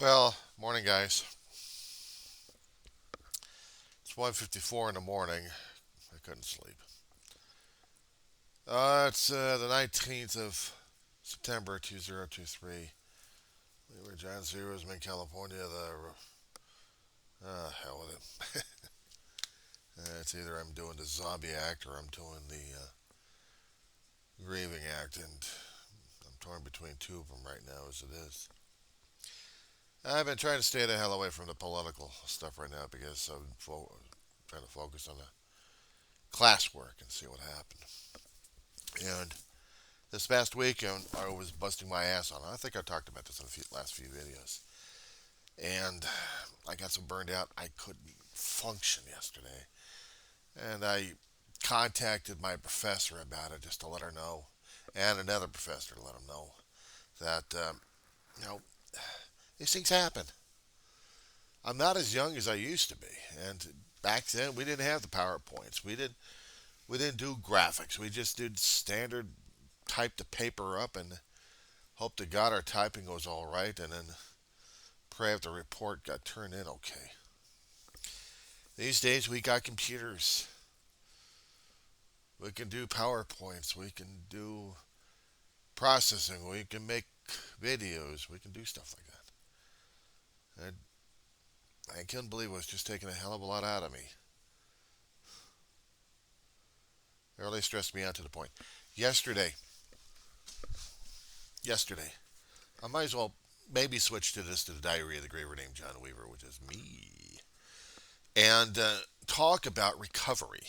Well, morning guys. It's 1:54 in the morning. I couldn't sleep. It's the 19th of September 2023. We were John Zero's in California. Hell with it. It's either I'm doing the zombie act or I'm doing the grieving act, and I'm torn between two of them right now as it is. I've been trying to stay the hell away from the political stuff right now because trying to focus on the classwork and see what happened. And this past weekend, I was busting my ass on it. I think I talked about this in the last few videos. And I got so burned out, I couldn't function yesterday. And I contacted my professor about it just to let her know, and another professor to let him know that, you know, these things happen. I'm not as young as I used to be. And back then, we didn't have the PowerPoints. We didn't do graphics. We just did standard type the paper up and hope to God our typing was all right, and then pray if the report got turned in okay. These days we got computers. We can do PowerPoints. We can do processing. We can make videos. We can do stuff like that. I couldn't believe it was just taking a hell of a lot out of me. It really stressed me out to the point. Yesterday, yesterday, I might as well maybe switch to the diary of the grave named John Weaver, which is me, and talk about recovery.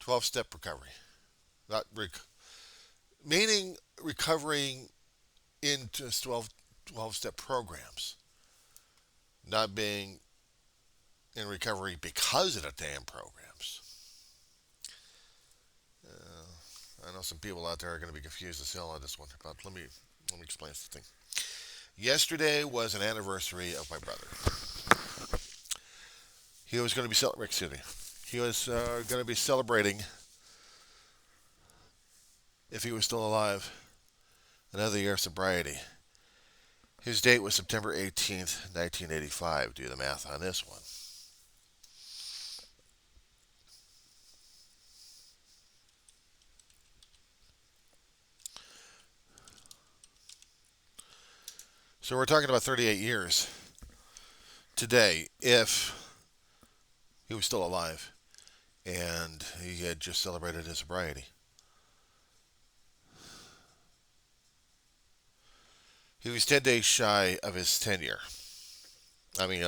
12-step recovery. Not meaning recovering into 12 step programs, not being in recovery because of the damn programs. I know some people out there are going to be confused as hell on this one, but let me explain something. Yesterday was an anniversary of my brother. He was going to be excuse me. He was going to be celebrating, if he was still alive, another year of sobriety. His date was September 18th, 1985. Do the math on this one. So we're talking about 38 years today if he was still alive and he had just celebrated his sobriety. He was 10 days shy of his tenure. I mean,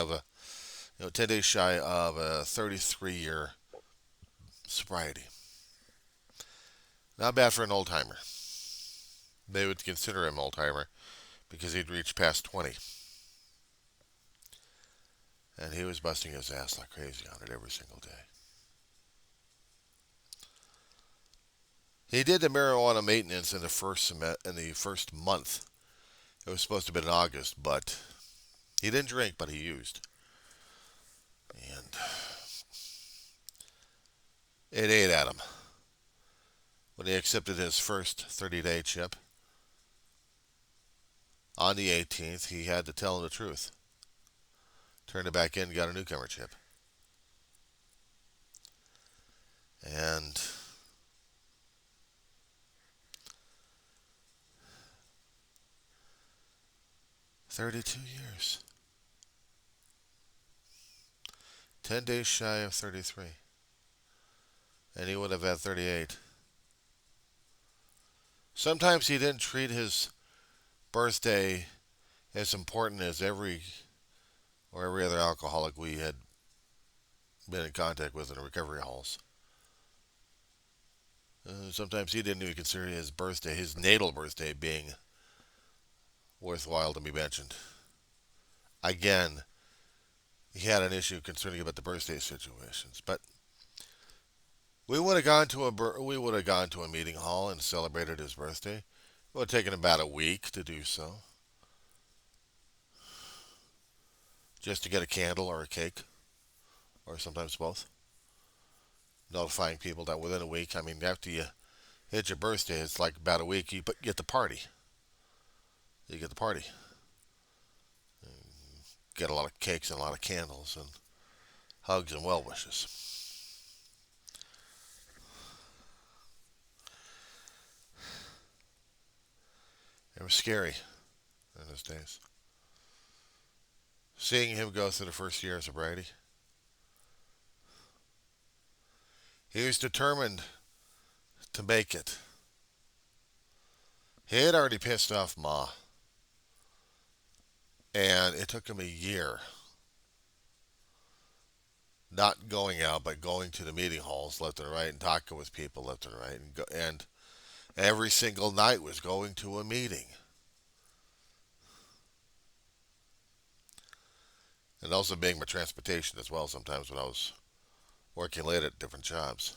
10 days shy of a 33-year sobriety. Not bad for an old timer. They would consider him old timer because he'd reached past 20. And he was busting his ass like crazy on it every single day. He did the marijuana maintenance in the first month. It was supposed to be in August, but he didn't drink, but he used. And it ate at him. When he accepted his first 30-day chip on the 18th, he had to tell him the truth. Turned it back in and got a newcomer chip. And 32 years. 10 days shy of 33. And he would have had 38. Sometimes he didn't treat his birthday as important as every other alcoholic we had been in contact with in the recovery halls. Sometimes he didn't even consider his birthday, his natal birthday, being worthwhile to be mentioned. Again, he had an issue concerning about the birthday situations, but we would have gone to a meeting hall and celebrated his birthday. It would have taken about a week to do so, just to get a candle or a cake, or sometimes both. Notifying people that within a week, I mean, after you hit your birthday, it's like about a week. You get the party. You get the party. get a lot of cakes and a lot of candles and hugs and well wishes. It was scary in those days. Seeing him go through the first year of sobriety, he was determined to make it. He had already pissed off Ma, and it took him a year not going out, but going to the meeting halls left and right and talking with people left and right, and every single night was going to a meeting. And also being my transportation as well sometimes when I was working late at different jobs.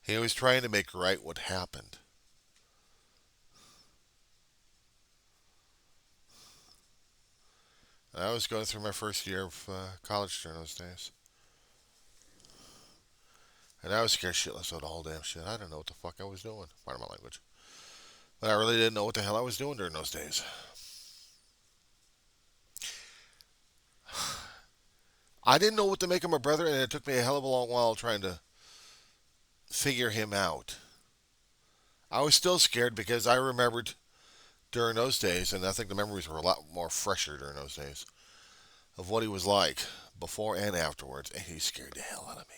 He was trying to make right what happened. And I was going through my first year of college during those days. And I was scared shitless of the whole damn shit. I didn't know what the fuck I was doing. Pardon my language. But I really didn't know what the hell I was doing during those days. I didn't know what to make of my brother, and it took me a hell of a long while trying to figure him out. I was still scared because I remembered during those days, and I think the memories were a lot more fresher during those days, of what he was like before and afterwards, and he scared the hell out of me.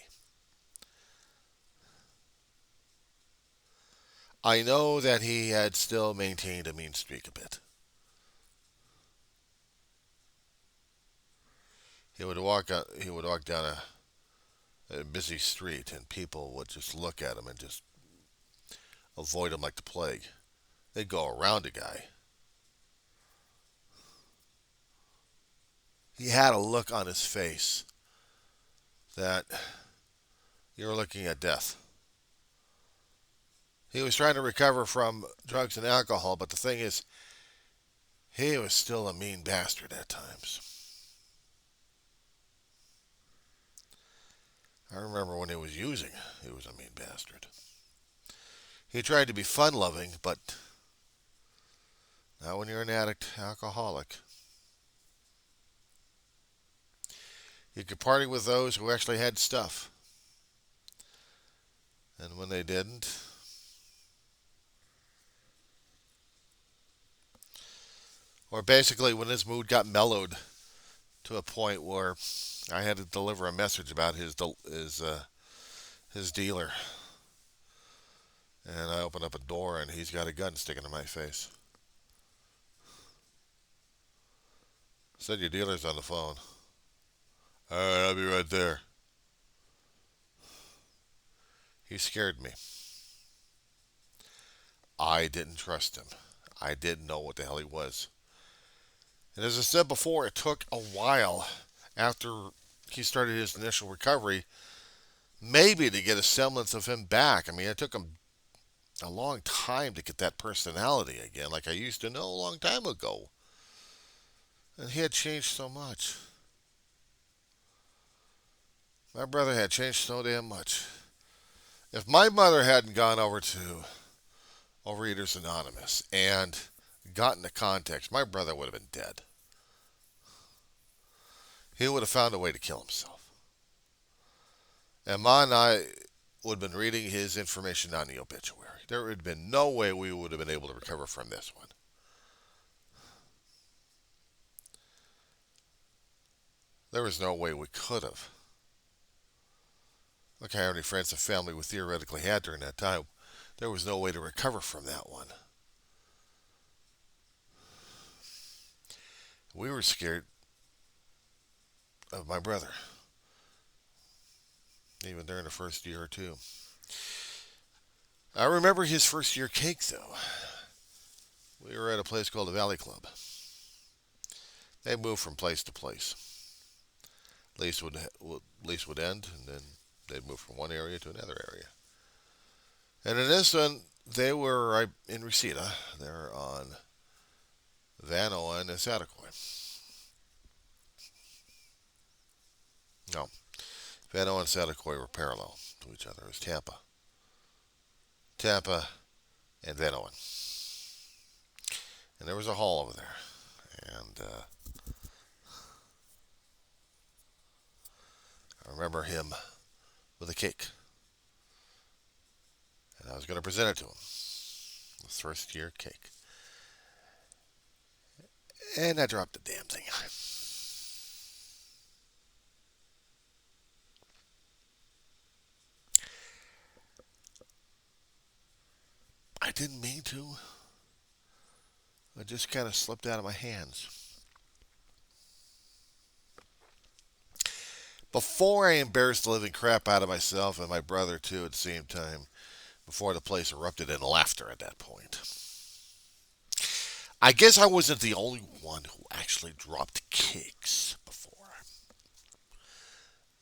I know that he had still maintained a mean streak a bit. He would walk down a busy street, and people would just look at him and just avoid him like the plague. They'd go around a guy. He had a look on his face that you were looking at death. He was trying to recover from drugs and alcohol, but the thing is, he was still a mean bastard at times. I remember when he was using, he was a mean bastard. He tried to be fun loving, but not when you're an addict, alcoholic. You could party with those who actually had stuff. And when they didn't, or basically when his mood got mellowed to a point where I had to deliver a message about his dealer, and I open up a door and he's got a gun sticking in my face. Said your dealer's on the phone. All right, I'll be right there. He scared me. I didn't trust him. I didn't know what the hell he was. And as I said before, it took a while after he started his initial recovery, maybe to get a semblance of him back. I mean, it took him a long time to get that personality again, like I used to know a long time ago. And he had changed so much. My brother had changed so damn much. If my mother hadn't gone over to Overeaters Anonymous and gotten the context, my brother would have been dead. He would have found a way to kill himself. And Ma and I would have been reading his information on the obituary. There would have been no way we would have been able to recover from this one. There was no way we could have. Look how many friends and family we theoretically had during that time. There was no way to recover from that one. We were scared of my brother, even during the first year or two. I remember his first year cake, though. We were at a place called the Valley Club. They moved from place to place. Lease would end, and then they'd move from one area to another area. And in this one, they were right in Reseda. They're on Van Owen and Saticoy. No, Van Owen and Saticoy were parallel to each other. It was Tampa, and Van Owen. And there was a hall over there. And I remember him with a cake, and I was going to present it to him. His first year cake. And I dropped the damn thing. I didn't mean to. It just kind of slipped out of my hands. Before I embarrassed the living crap out of myself and my brother, too, at the same time, before the place erupted in laughter at that point. I guess I wasn't the only one who actually dropped cakes before.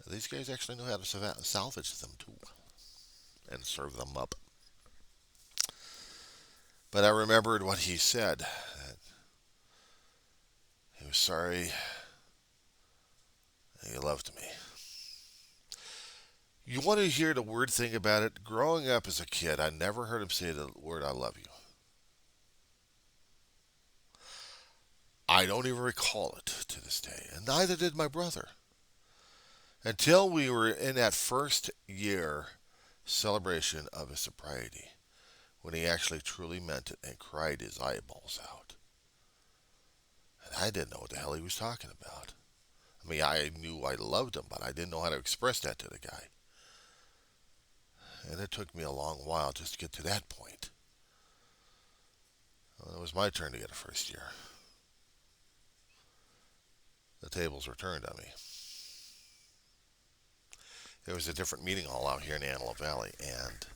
These guys actually know how to salvage them, too, and serve them up. But I remembered what he said. That he was sorry. He loved me. You want to hear the weird thing about it? Growing up as a kid, I never heard him say the word I love you. I don't even recall it to this day, and neither did my brother. Until we were in that first year celebration of his sobriety, when he actually truly meant it and cried his eyeballs out. And I didn't know what the hell he was talking about. I mean, I knew I loved him, but I didn't know how to express that to the guy. And it took me a long while just to get to that point. Well, it was my turn to get a first year. The tables were turned on me. There was a different meeting hall out here in Antelope Valley, and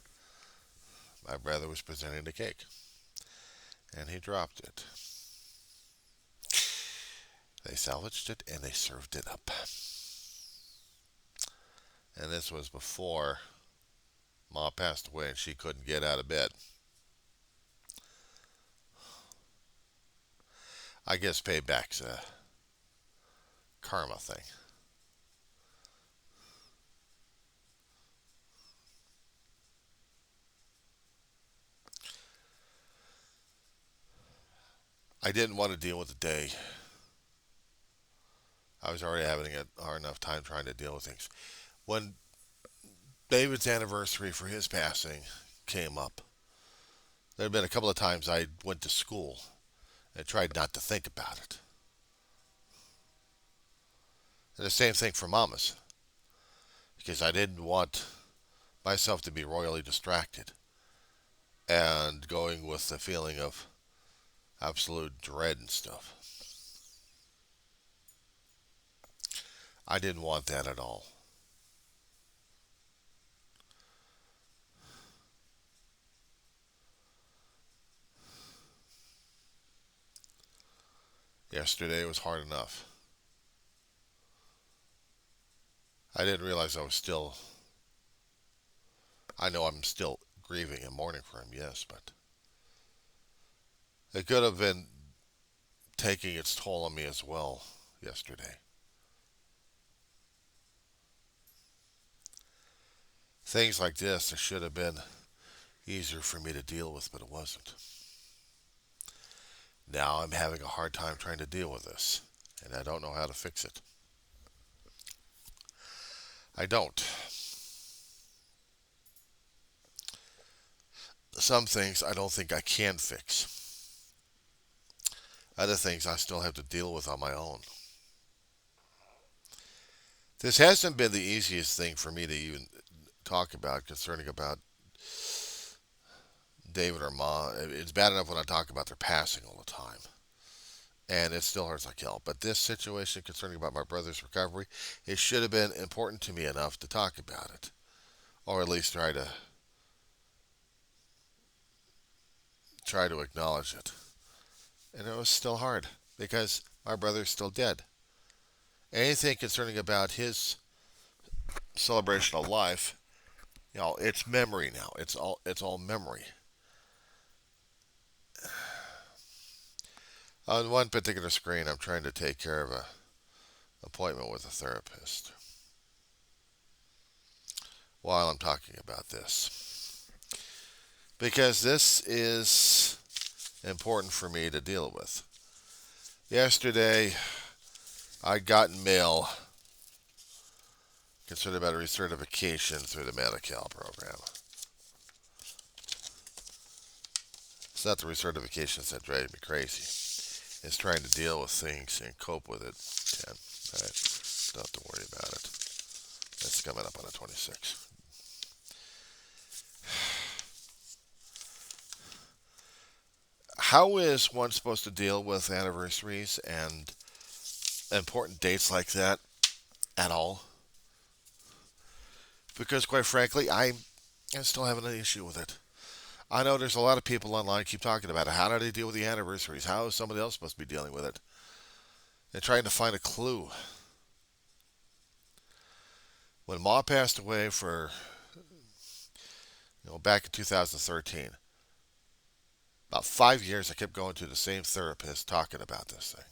my brother was presenting the cake. And he dropped it. They salvaged it and they served it up. And this was before Ma passed away and she couldn't get out of bed. I guess payback's a karma thing. I didn't want to deal with the day. I was already having a hard enough time trying to deal with things. When David's anniversary for his passing came up, there had been a couple of times I went to school and tried not to think about it. And the same thing for Mama's, because I didn't want myself to be royally distracted and going with the feeling of absolute dread and stuff. I didn't want that at all. Yesterday was hard enough. I didn't realize I was still. I know I'm still grieving and mourning for him, yes, but it could have been taking its toll on me as well yesterday. Things like this, it should have been easier for me to deal with, but it wasn't. Now I'm having a hard time trying to deal with this, and I don't know how to fix it. I don't. Some things I don't think I can fix. Other things I still have to deal with on my own. This hasn't been the easiest thing for me to even talk about concerning about David or Ma. It's bad enough when I talk about their passing all the time. And it still hurts like hell. But this situation concerning about my brother's recovery, it should have been important to me enough to talk about it. Or at least try to acknowledge it. And it was still hard because my brother's still dead. Anything concerning about his celebration of life, it's memory now. It's all memory. On one particular screen, I'm trying to take care of a appointment with a therapist while I'm talking about this because this is important for me to deal with. Yesterday, I got mail concerned about a recertification through the Medi-Cal program. It's not the recertifications that drive me crazy. It's trying to deal with things and cope with it. And, all right, don't have to worry about it. It's coming up on the 26th. How is one supposed to deal with anniversaries and important dates like that at all? Because quite frankly, I'm still having an issue with it. I know there's a lot of people online keep talking about it. How do they deal with the anniversaries? How is somebody else supposed to be dealing with it? And trying to find a clue. When Ma passed away for, back in 2013, about 5 years I kept going to the same therapist talking about this thing.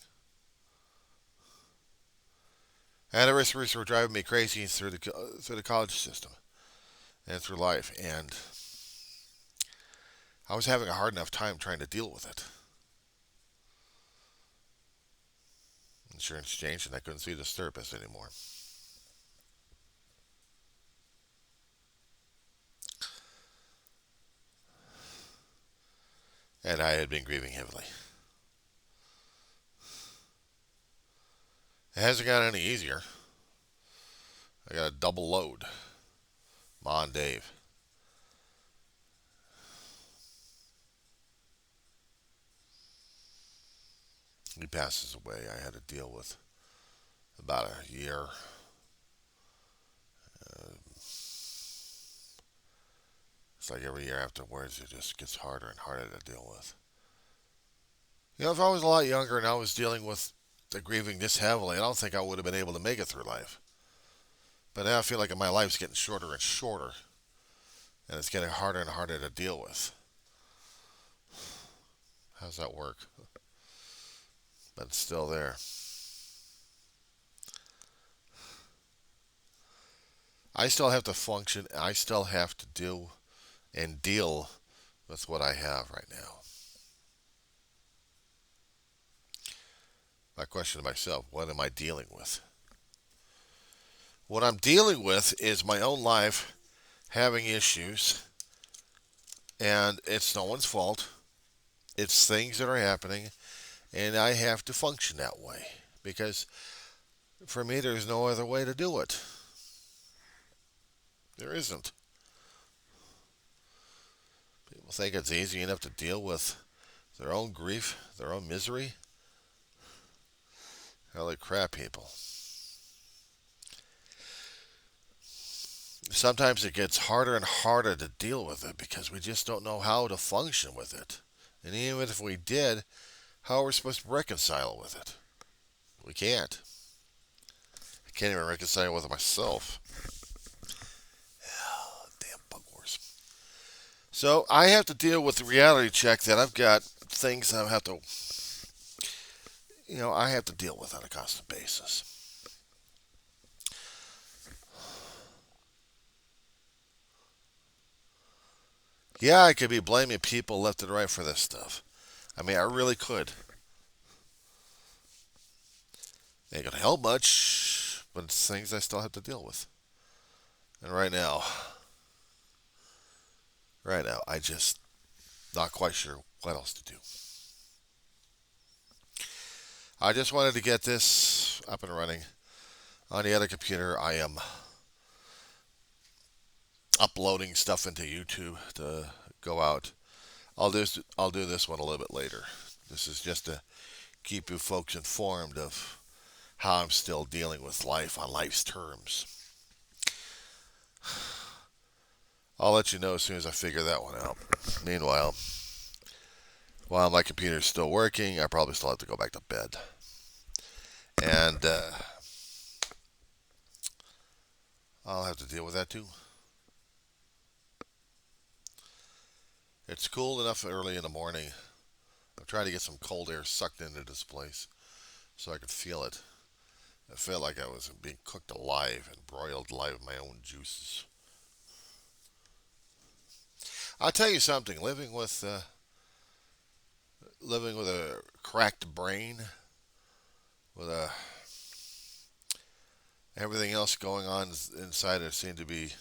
Anniversaries were driving me crazy through the college system and through life, and I was having a hard enough time trying to deal with it. Insurance changed, and I couldn't see this therapist anymore. And I had been grieving heavily. It hasn't got any easier. I got a double load. Ma and Dave. He passes away. I had to deal with about a year. It's like every year afterwards, it just gets harder and harder to deal with. If I was a lot younger and I was dealing with the grieving this heavily, I don't think I would have been able to make it through life. But now I feel like my life's getting shorter and shorter, and it's getting harder and harder to deal with. How's that work? But it's still there. I still have to function. I still have to do and deal with what I have right now. My question to myself, what am I dealing with? What I'm dealing with is my own life having issues, and it's no one's fault. It's things that are happening, and I have to function that way because for me, there's no other way to do it. There isn't. People think it's easy enough to deal with their own grief, their own misery. Holy crap, people. Sometimes it gets harder and harder to deal with it because we just don't know how to function with it. And even if we did, how are we supposed to reconcile with it? We can't. I can't even reconcile with it myself. Oh, damn bugwars. So I have to deal with the reality check that I've got things I have to, I have to deal with on a constant basis. Yeah, I could be blaming people left and right for this stuff. I mean, I really could. Ain't gonna help much, but it's things I still have to deal with. And right now, I just not quite sure what else to do. I just wanted to get this up and running. On the other computer, I am uploading stuff into YouTube to go out. I'll do this one a little bit later. This is just to keep you folks informed of how I'm still dealing with life on life's terms. I'll let you know as soon as I figure that one out. Meanwhile, while my computer's still working, I probably still have to go back to bed. And I'll have to deal with that too. It's cool enough early in the morning. I'm trying to get some cold air sucked into this place so I could feel it. I felt like I was being cooked alive and broiled alive with my own juices. I'll tell you something. Living with a cracked brain with everything else going on inside it seemed to be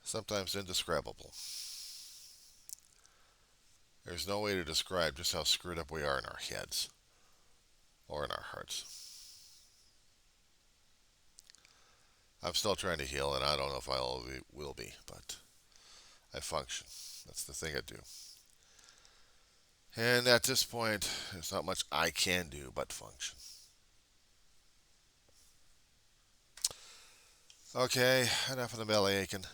sometimes indescribable. There's no way to describe just how screwed up we are in our heads or in our hearts. I'm still trying to heal, and I don't know if I will be, but I function. That's the thing I do. And at this point, there's not much I can do but function. Okay, enough of the belly aching.